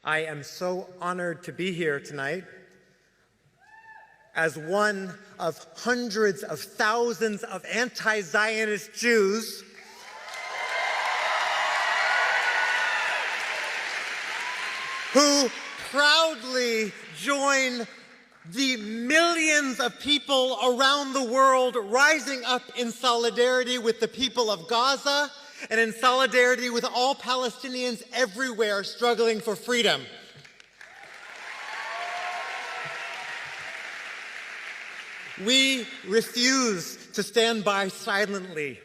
I am so honored to be here tonight as one of hundreds of thousands of anti-Zionist Jews who proudly join the millions of people around the world rising up in solidarity with the people of Gaza and in solidarity with all Palestinians everywhere struggling for freedom. We refuse to stand by silently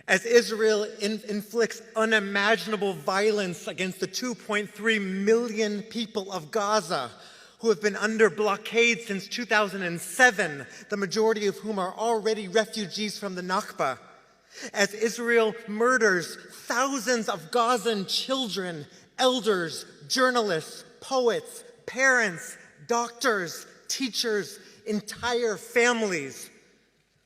as Israel inflicts unimaginable violence against the 2.3 million people of Gaza who have been under blockade since 2007, the majority of whom are already refugees from the Nakba. As Israel murders thousands of Gazan children, elders, journalists, poets, parents, doctors, teachers, entire families.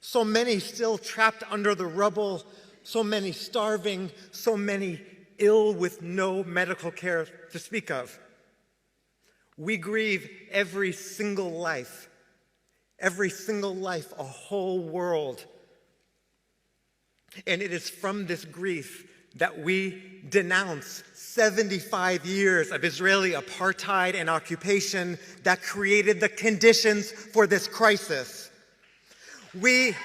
So many still trapped under the rubble, so many starving, so many ill with no medical care to speak of. We grieve every single life, a whole world. And it is from this grief that we denounce 75 years of Israeli apartheid and occupation that created the conditions for this crisis. With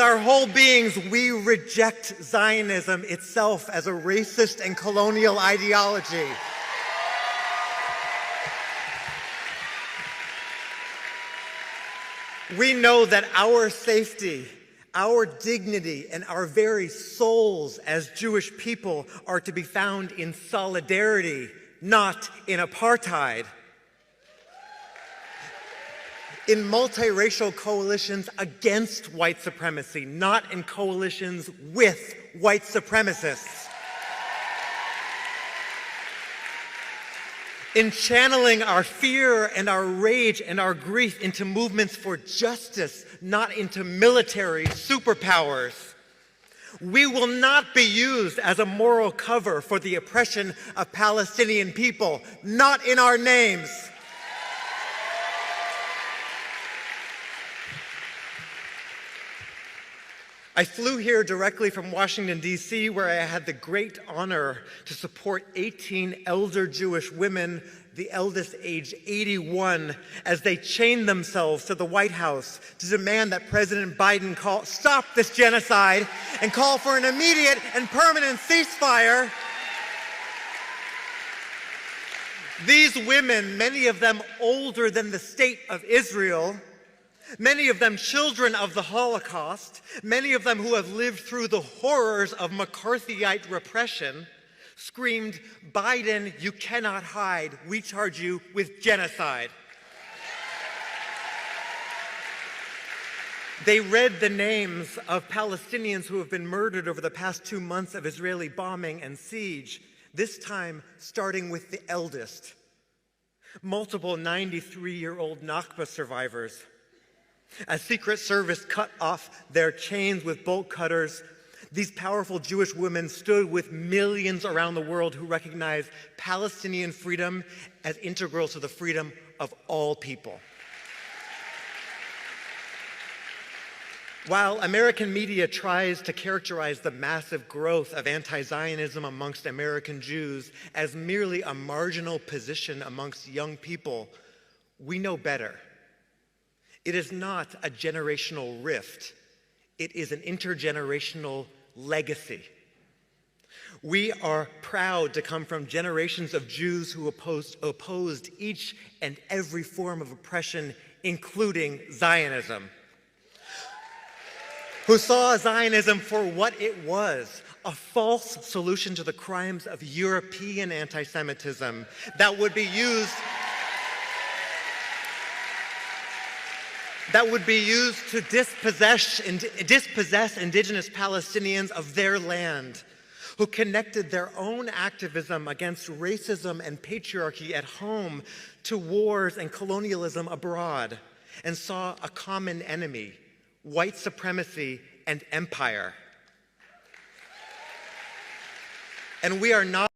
our whole beings, we reject Zionism itself as a racist and colonial ideology. We know that our safety, our dignity, and our very souls as Jewish people are to be found in solidarity, not in apartheid. In multiracial coalitions against white supremacy, not in coalitions with white supremacists. In channeling our fear and our rage and our grief into movements for justice, not into military superpowers. We will not be used as a moral cover for the oppression of Palestinian people, not in our names. I flew here directly from Washington, D.C., where I had the great honor to support 18 elder Jewish women, the eldest aged 81, as they chained themselves to the White House to demand that President Biden stop this genocide and call for an immediate and permanent ceasefire. These women, many of them older than the state of Israel, many of them children of the Holocaust, many of them who have lived through the horrors of McCarthyite repression, screamed, "Biden, you cannot hide. We charge you with genocide." They read the names of Palestinians who have been murdered over the past 2 months of Israeli bombing and siege, this time starting with the eldest. Multiple 93-year-old Nakba survivors. As Secret Service cut off their chains with bolt cutters, these powerful Jewish women stood with millions around the world who recognize Palestinian freedom as integral to the freedom of all people. While American media tries to characterize the massive growth of anti-Zionism amongst American Jews as merely a marginal position amongst young people, we know better. It is not a generational rift. It is an intergenerational legacy. We are proud to come from generations of Jews who opposed each and every form of oppression, including Zionism. Who saw Zionism for what it was, a false solution to the crimes of European anti-Semitism that would be used to dispossess indigenous Palestinians of their land, who connected their own activism against racism and patriarchy at home to wars and colonialism abroad, and saw a common enemy, white supremacy and empire. And we are not